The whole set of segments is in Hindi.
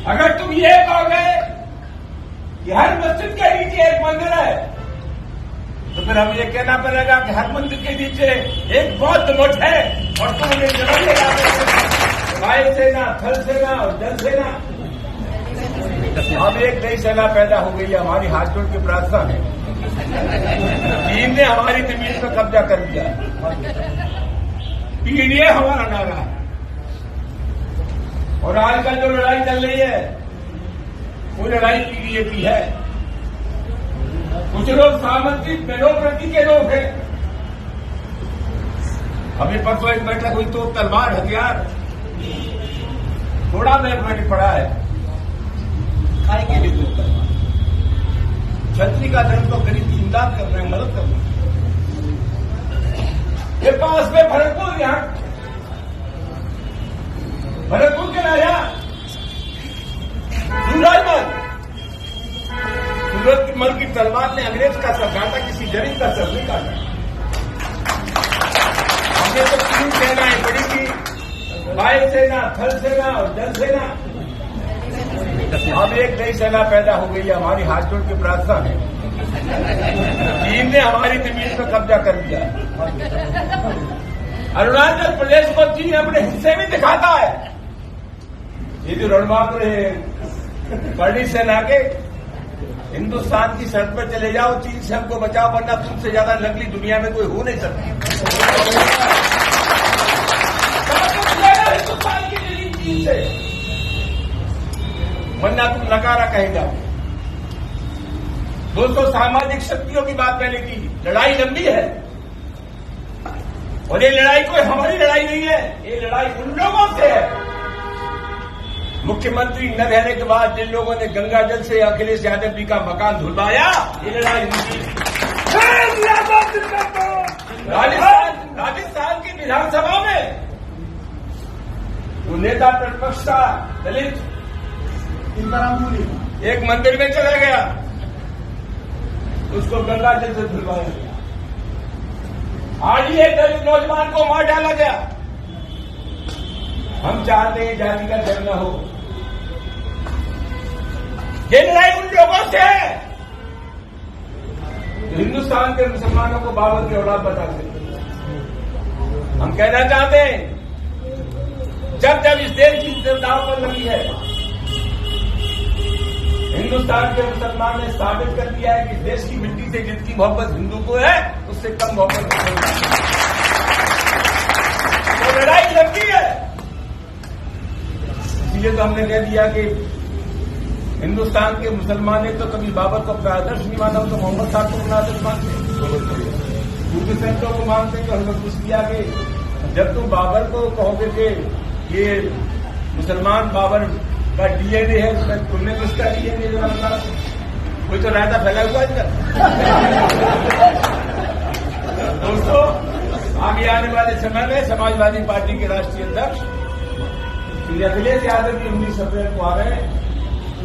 अगर तुम ये कहोगे कि हर मस्जिद के नीचे एक मंदिर है, तो फिर हमें ये कहना पड़ेगा कि हर मंदिर के नीचे एक बौद्ध मठ है और तुम उन्हें जवाब वायु सेना, थल सेना और जल सेना। अब एक नई सेना पैदा हो गई है। हमारी हाथ जोड़ की प्रार्थना है। चीन ने हमारी जमीन पर कब्जा कर दिया। पीडीए हमारा नारा है। और आजकल जो लड़ाई चल रही है वो लड़ाई पीडीए की है। कुछ लोग सामंती डेमोक्रेसी के लोग हैं। हमें परसों एक बैठक हुई तो तलवार हथियार थोड़ा मैंने पढ़ा है, खाई के लिए दो तलवार। छतरी का धर्म तो गरीब की इमदाद कर रहे हैं, मदद कर रहे हैं। ये पास में भरतपुर, यहां भरतपुर के राजा सूरजमल की तलवार ने अंग्रेज का सर काटा, किसी गरीब का सर नहीं काटा। हमें तो 3 सेनाएं पड़ी थी, वायु सेना, थल सेना और जल सेना। अब एक नई सेना पैदा हो गई है। हमारी हाथ जोड़ की प्रार्थना है। चीन ने हमारी जमीन पर कब्जा कर दिया। अरुणाचल प्रदेश को चीन अपने हिस्से में दिखाता है। ये जो रणबांकुर है बड़ी सेना के, हिंदुस्तान की शर्त पर चले जाओ, चीन से हमको बचाओ, वरना तुमसे ज्यादा नकली दुनिया में कोई हो नहीं सकता। हिंदुस्तान की जमीन चीन से, वरना तुम नकारा कहे जाओ। दोस्तों, सामाजिक शक्तियों की बात मैंने की। लड़ाई लंबी है और ये लड़ाई कोई हमारी लड़ाई नहीं है। ये लड़ाई उन लोगों से है। मुख्यमंत्री न रहने के बाद जिन लोगों ने गंगा जल से अखिलेश यादव जी का मकान धुलवाया, ये लड़ाई उनकी। राजस्थान की विधानसभा में वो नेता प्रतिपक्ष था दलित, एक मंदिर में चला गया, उसको गंगा जल से धुलवाया गया। आज ही एक दलित नौजवान को मार डाला गया। हम चाहते हैं जाति का झगड़ा हो। ये लड़ाई उन लोगों से है जो हिंदुस्तान के मुसलमानों को बाबर की औलाद बताते हैं। हम कहना चाहते हैं, जब जब इस देश की दाव पर लगी है, हिंदुस्तान के मुसलमान ने साबित कर दिया है कि देश की मिट्टी से जितनी मोहब्बत हिंदू को है, उससे कम मोहब्बत तो लड़ाई लंबी है। इसलिए तो हमने कह दिया कि हिंदुस्तान के मुसलमान ने तो कभी बाबर को अपना आदर्श नहीं माना, तो मोहम्मद साहब को अपना आदर्श मानते, दूसरे संतों को मानते। तो हमने कुछ किया कि जब तुम बाबर को कहोगे कि ये मुसलमान बाबर का डीएनए है, तो तुमने किसका डीएनए माना? कोई तो रायता फैला हुआ है। दोस्तों, आगे आने वाले समय में समाजवादी पार्टी के राष्ट्रीय अध्यक्ष श्री अखिलेश यादव जी 19 अप्रैल को आ रहे हैं।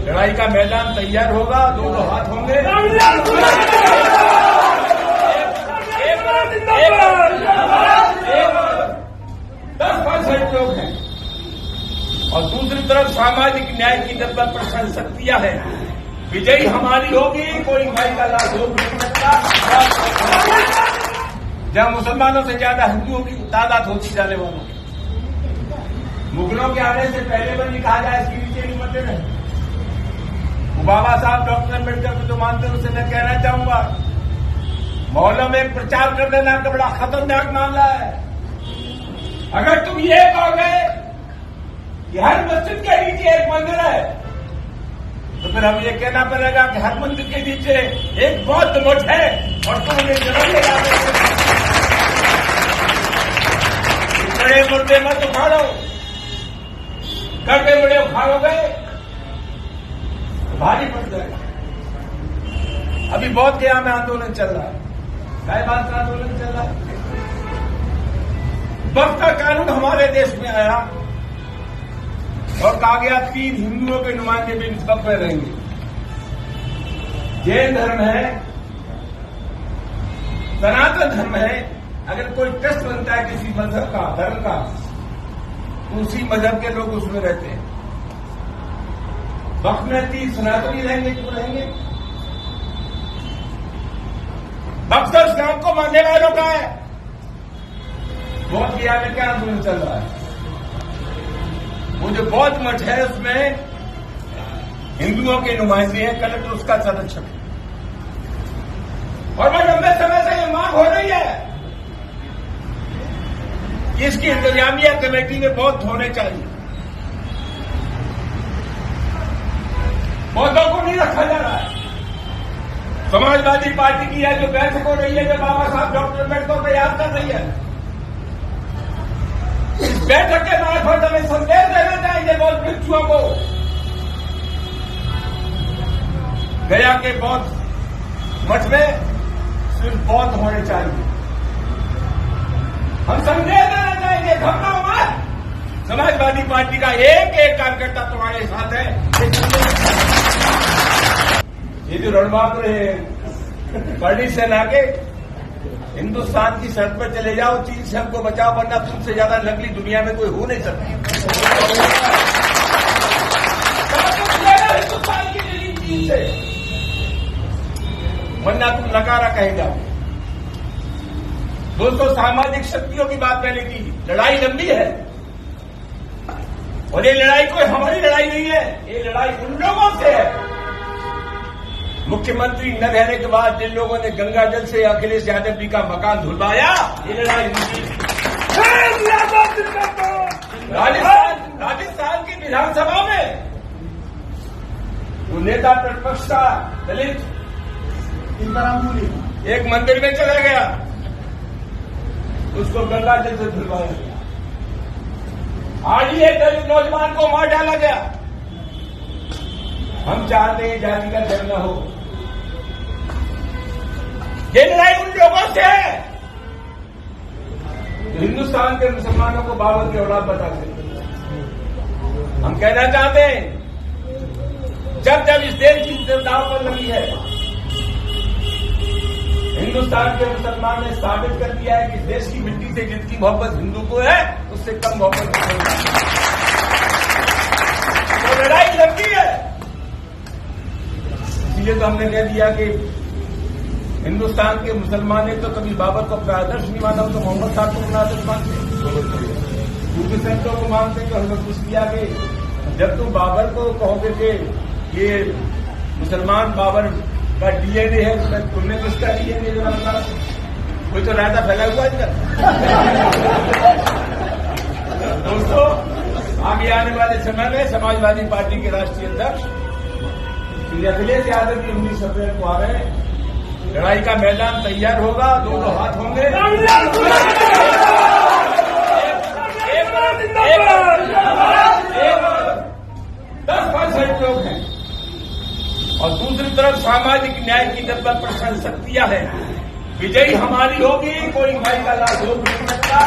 लड़ाई का मैदान तैयार होगा, दोनों हाथ होंगे। 10% लोग हैं और दूसरी तरफ सामाजिक न्याय की जब पर शक्तियां हैं। विजयी हमारी होगी, कोई भाई का लाभ हो नहीं सकता। जहां मुसलमानों से ज्यादा हिंदुओं की तादाद होती जाने वाली। मुगलों के आने से पहले बनी कहा जाए सीरी मंदिर है। बाबा साहब डॉक्टर अम्बेडकर को जो मानते हैं, उसे मैं कहना चाहूंगा, मोहल्लों में प्रचार कर देना का बड़ा खतरनाक मामला है। अगर तुम ये कहोगे कि हर मस्जिद के नीचे एक मंदिर है, तो फिर हमें ये कहना पड़ेगा कि हर मंदिर के नीचे एक बौद्ध मठ है और तुम उन्हें जवाब बड़े मुर्दे मत उखाड़ो। करते बड़े उखाड़ोगे भारी पड़ जाएगा। अभी बहुत गया में आंदोलन चल रहा है। क्या बात का आंदोलन चल रहा है? वक्त का कानून हमारे देश में आया और कहा गया 3 हिंदुओं के नुमाइंदे भी इस वक्त में रहेंगे। जैन धर्म है, सनातन धर्म है। अगर कोई ट्रस्ट बनता है किसी मजहब का, धर्म का, तो उसी मजहब के लोग उसमें रहते हैं। वक्त में 30 सनातनी रहेंगे, क्यों रहेंगे? बक्सर इस्लाम को मानने वालों का है। बौद्ध गया में क्या आंदोलन चल रहा है? वो जो बौद्ध मठ है उसमें हिंदुओं के नुमाइंदे हैं, कलेक्टर उसका संरक्षक है। और मैं लंबे समय से ये मांग हो रही है कि इसकी इंतजामिया कमेटी में बौद्ध होने चाहिए। बौद्धों को नहीं रखा जा रहा है। समाजवादी पार्टी की है जो बैठक हो रही है, जो बाबा साहब डॉक्टर अम्बेडकर को याद कर रही है, इस बैठक के मार्फत हमें संदेश देना चाहिए बौद्ध भिक्षुओं को। गया के बौद्ध मठ में सिर्फ बौद्ध होने चाहिए। हम संदेश देना चाहिए, घबराओ मत। समाजवादी पार्टी का एक एक कार्यकर्ता तुम्हारे साथ है। ये जो रणबांकुर है बड़ी सेना के, हिंदुस्तान की शर्त पर चले जाओ, चीन से हमको बचाओ, वरना तुमसे ज्यादा नकली दुनिया में कोई हो नहीं सकता। हिंदुस्तान की जमीन चीन से, वरना तुम नकारा कहे जाओ। दोस्तों, सामाजिक शक्तियों की बात मैंने की। लड़ाई लंबी है और ये लड़ाई कोई हमारी लड़ाई नहीं है, ये लड़ाई उन लोगों से है। मुख्यमंत्री न रहने के बाद जिन लोगों ने गंगा जल से अखिलेश यादव जी का मकान धुलवाया, ये लड़ाई राजस्थान की विधानसभा में वो नेता प्रतिपक्ष का दलित एक मंदिर में चला गया, उसको गंगा जल से धुलवाया गया। आज ही एक दलित नौजवान को मार डाला गया। हम चाहते हैं जाति का जन्म न हो। ये लड़ाई उन लोगों से है हिंदुस्तान के मुसलमानों को बाबर की औलाद बताते हैं। हम कहना चाहते हैं, जब जब इस देश की दाव पर लगी है, हिंदुस्तान के मुसलमान ने साबित कर दिया है कि देश की मिट्टी से जितनी मोहब्बत हिंदू को है, उससे कम मोहब्बत तो लड़ाई लंबी है। इसलिए तो हमने कह दिया कि हिंदुस्तान के मुसलमान ने तो कभी बाबर को अपना आदर्श नहीं माना, तो मोहम्मद साहब को अपना आदर्श मानते, दूसरे संतों को मानते। तो हमने कुछ किया कि जब तुम बाबर को कहोगे कि ये मुसलमान बाबर का डीएनए है, तो तुमने किसका डीएनए माना? कोई तो रायता फैला हुआ है। दोस्तों, आगे आने वाले समय में समाजवादी पार्टी के राष्ट्रीय अध्यक्ष श्री अखिलेश यादव जी 19 अप्रैल को आ रहे हैं। लड़ाई का मैदान तैयार होगा, दोनों हाथ होंगे। 10% लोग हैं और दूसरी तरफ सामाजिक न्याय की 90% शक्तियां हैं। विजयी हमारी होगी, कोई भाई का लाभ हो नहीं सकता।